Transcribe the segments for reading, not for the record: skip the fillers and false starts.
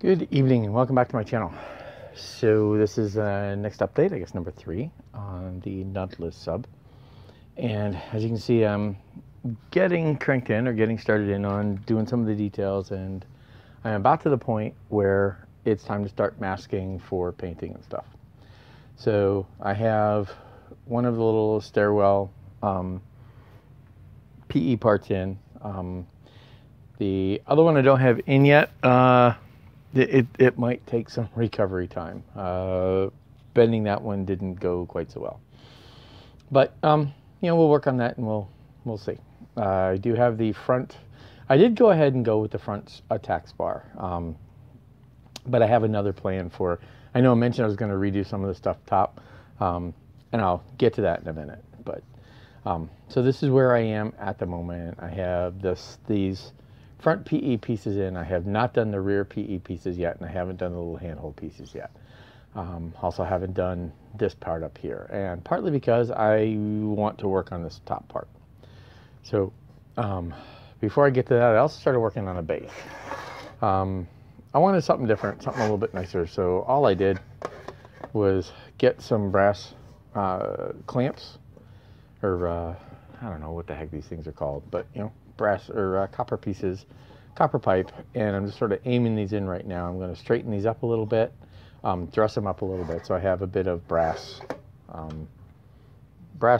Good evening and welcome back to my channel. So this is next update, I guess number 3 on the Nautilus sub. And as you can see, I'm getting cranked in or getting started in on doing some of the details, and I'm about to the point where it's time to start masking for painting and stuff. So I have one of the little stairwell PE parts in. The other one I don't have in yet. It might take some recovery time. Bending that one didn't go quite so well, but we'll work on that and we'll see. I do have the front. I did go ahead and go with the front attack spar, but I have another plan for. I know I mentioned I was going to redo some of the stuff top, and I'll get to that in a minute. But so this is where I am at the moment. I have these front PE pieces in. I have not done the rear PE pieces yet, and I haven't done the little handhold pieces yet. Also haven't done this part up here, and partly because I want to work on this top part. So before I get to that, I also started working on a base. I wanted something different, something a little bit nicer, so all I did was get some brass clamps, or I don't know what the heck these things are called, but brass or copper pieces, copper pipe, and I'm just sort of aiming these in right now. I'm going to straighten these up a little bit, dress them up a little bit, so I have a bit of brass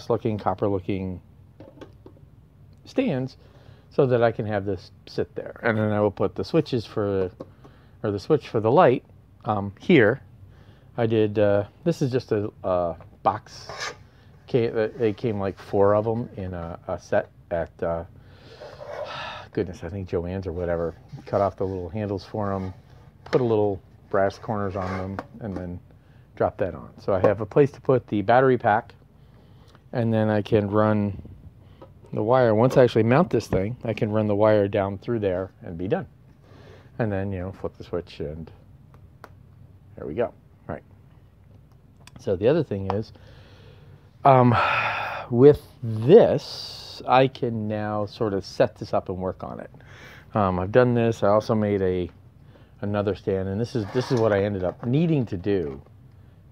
looking, copper looking stands, so that I can have this sit there. And then I will put the switches the switch for the light here. I did this is just a box. They came like 4 of them in a set at goodness, I think Joann's or whatever. Cut off the little handles for them, put a little brass corners on them, and then drop that on. So I have a place to put the battery pack, and then I can run the wire. Once I actually mount this thing, I can run the wire down through there and be done. And then, flip the switch, and there we go. Right. So the other thing is, with this, I can now sort of set this up and work on it. I've done this. I also made another stand, and this is what I ended up needing to do,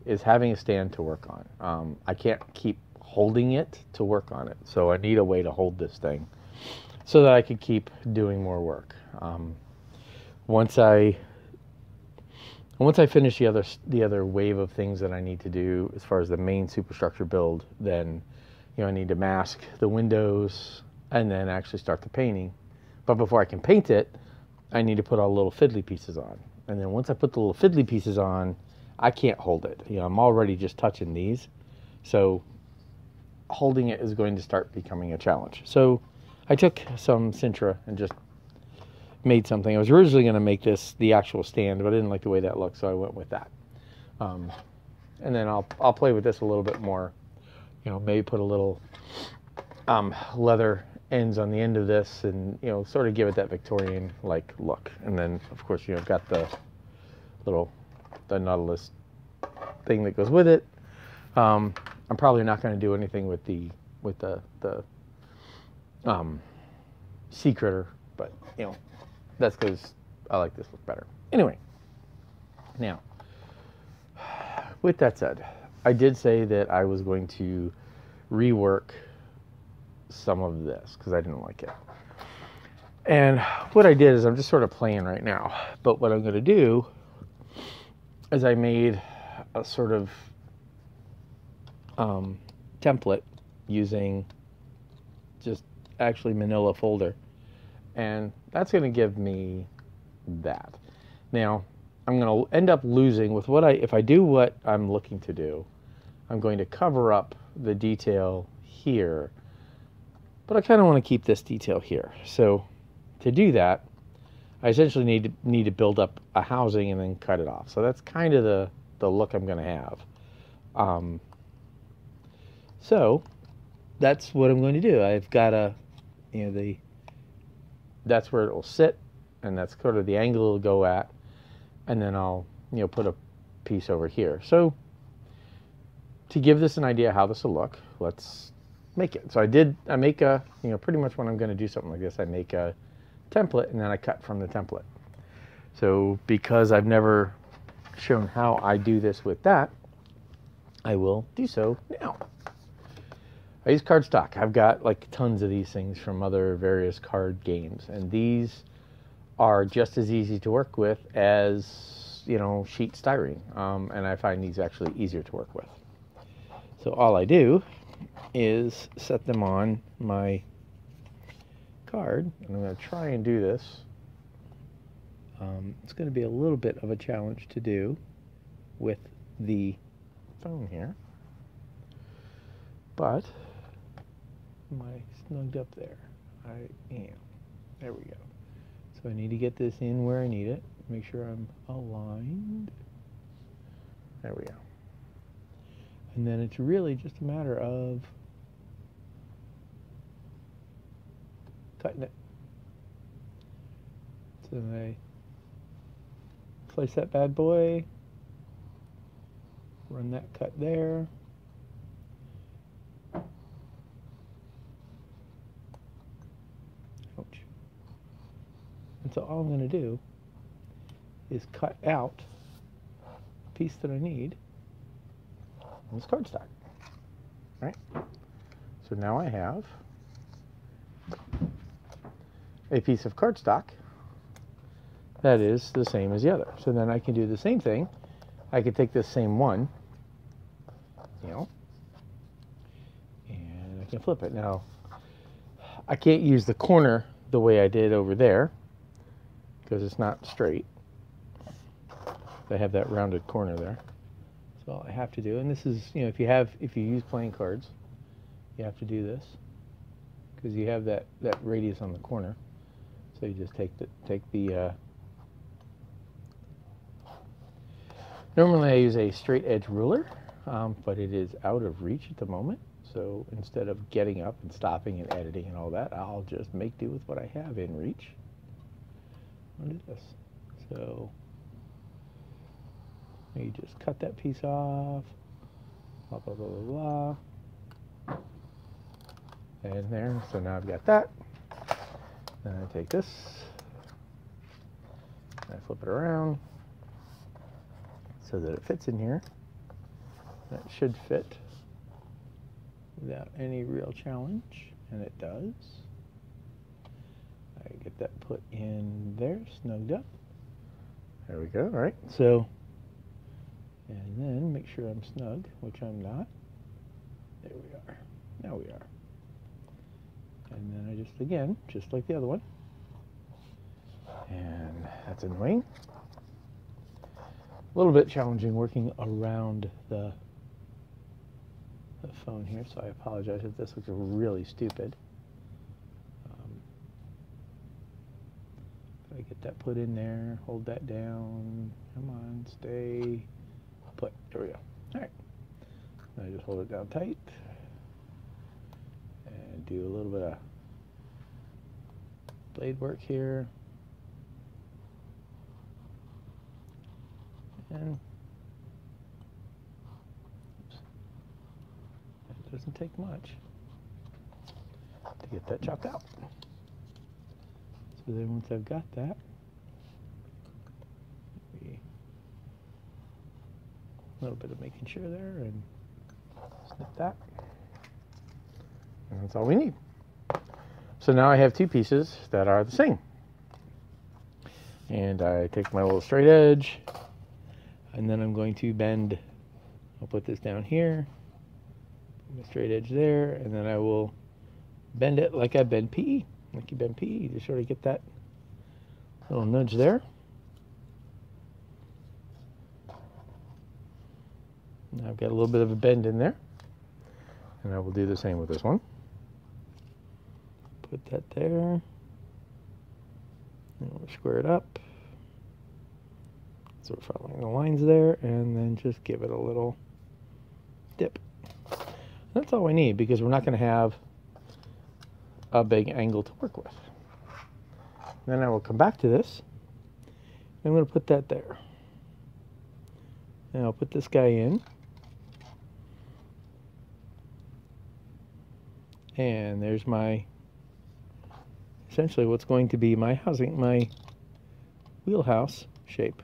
is having a stand to work on. I can't keep holding it to work on it, so I need a way to hold this thing so that I can keep doing more work. Once I finish the other wave of things that I need to do as far as the main superstructure build, then I need to mask the windows and then actually start the painting. But before I can paint it, I need to put all the little fiddly pieces on. And then once I put the little fiddly pieces on, I can't hold it. I'm already just touching these, so holding it is going to start becoming a challenge. So I took some Sintra and just made something. I was originally going to make this the actual stand, but I didn't like the way that looked, so I went with that. And then I'll play with this a little bit more. Maybe put a little leather ends on the end of this, and sort of give it that Victorian-like look. And then, of course, I've got the Nautilus thing that goes with it. I'm probably not going to do anything with the sea critter, but that's because I like this look better. Anyway, now with that said, I did say that I was going to rework some of this because I didn't like it. And what I did is, I'm just sort of playing right now, but what I'm going to do is I made a sort of template using just actually manila folder, and that's going to give me that. Now I'm going to end up losing with if I do what I'm looking to do, I'm going to cover up the detail here, but I kind of want to keep this detail here. So to do that, I essentially need to build up a housing and then cut it off. So that's kind of the look I'm going to have. So that's what I'm going to do. I've got that's where it will sit, and that's sort of the angle it'll go at, and then I'll put a piece over here. So to give this an idea how this will look, let's make it. So I make a, pretty much when I'm going to do something like this, I make a template and then I cut from the template. So because I've never shown how I do this with that, I will do so now. I use cardstock. I've got like tons of these things from other various card games, and these are just as easy to work with as, you know, sheet styrene, and I find these actually easier to work with. So all I do is set them on my card, and I'm going to try and do this. It's going to be a little bit of a challenge to do with the phone here, but am I snugged up there? I am. There we go. So I need to get this in where I need it. Make sure I'm aligned. There we go. And then it's really just a matter of cutting it. So I place that bad boy, run that cut there. Ouch. And so all I'm going to do is cut out a piece that I need on this cardstock. Right? So now I have a piece of cardstock that is the same as the other. So then I can do the same thing. I could take this same one, you know, and I can flip it. Now, I can't use the corner the way I did over there because it's not straight. I have that rounded corner there. So all I have to do, and this is, you know, if you use playing cards, you have to do this because you have that radius on the corner. So you just take the normally I use a straight edge ruler, but it is out of reach at the moment. So instead of getting up and stopping and editing and all that, I'll just make do with what I have in reach. I'll do this. So you just cut that piece off, blah, blah, blah, blah, blah. And there, so now I've got that. Then I take this, and I flip it around so that it fits in here. That should fit without any real challenge, and it does. I get that put in there, snugged up. There we go, all right. So, and then make sure I'm snug, which I'm not. There we are. Now we are. And then I just, again, just like the other one. And that's annoying. A little bit challenging working around the phone here, so I apologize if this looks really stupid. I get that put in there, hold that down, come on, stay put. There we go. All right. Now I just hold it down tight and do a little bit of blade work here. And it doesn't take much to get that chopped out. So then once I've got that, a little bit of making sure there and snip that. And that's all we need. So now I have two pieces that are the same. And I take my little straight edge, and then I'm going to bend. I'll put this down here, put my straight edge there, and then I will bend it like I bend PE. Like you bend PE, you just sort of get that little nudge there. Now I've got a little bit of a bend in there, and I will do the same with this one. Put that there, and we'll square it up. So we're following the lines there, and then just give it a little dip. That's all we need, because we're not going to have a big angle to work with. Then I will come back to this. I'm going to put that there. And I'll put this guy in. And there's my, essentially what's going to be my housing, my wheelhouse shape.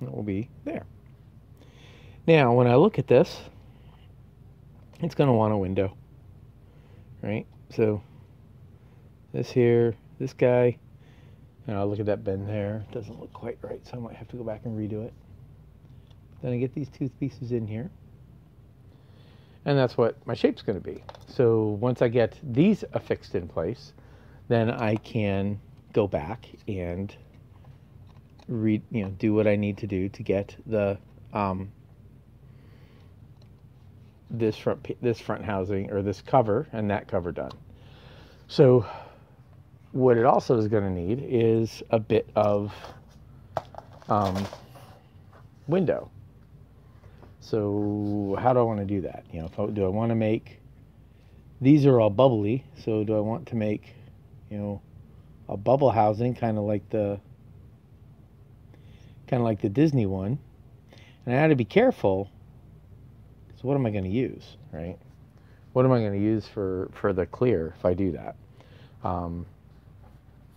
That will be there. Now, when I look at this, it's going to want a window, right? So this here, this guy, and I'll look at that bend there. It doesn't look quite right, so I might have to go back and redo it. Then I get these tooth pieces in here, and that's what my shape's going to be. So once I get these affixed in place, then I can go back and do what I need to do to get the this front housing, or this cover and that cover done. So what it also is going to need is a bit of window. So how do I want to do that? Do I want to make, these are all bubbly, so do I want to make, a bubble housing, kind of like the Disney one? And I had to be careful. So what am I going to use, right? What am I going to use for the clear if I do that?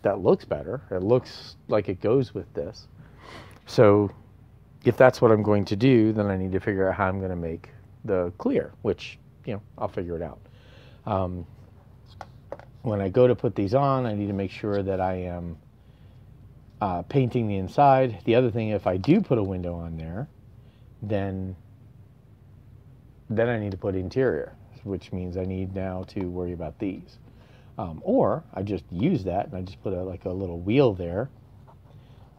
That looks better. It looks like it goes with this. So if that's what I'm going to do, then I need to figure out how I'm going to make the clear, which, I'll figure it out. When I go to put these on, I need to make sure that I am painting the inside. The other thing, if I do put a window on there, then I need to put interior, which means I need now to worry about these. Or I just use that and I just put like a little wheel there,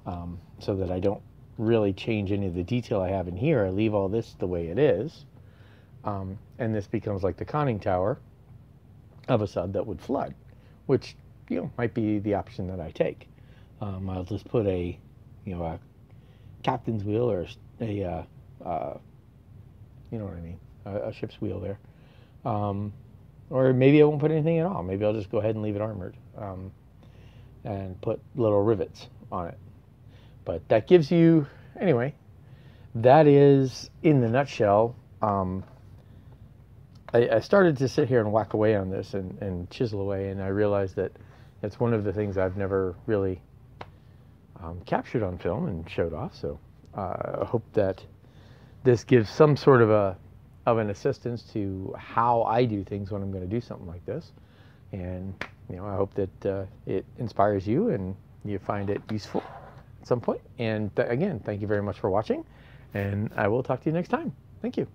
so that I don't really change any of the detail I have in here. I leave all this the way it is, and this becomes like the conning tower of a sub that would flood, which might be the option that I take. I'll just put a captain's wheel, or a you know what I mean, a ship's wheel there, or maybe I won't put anything at all. Maybe I'll just go ahead and leave it armored, and put little rivets on it. But that gives you, anyway, that is in the nutshell. I started to sit here and whack away on this and chisel away, and I realized that it's one of the things I've never really captured on film and showed off. So I hope that this gives some sort of an assistance to how I do things when I'm going to do something like this. And I hope that it inspires you and you find it useful at some point. And again, thank you very much for watching, and I will talk to you next time. Thank you.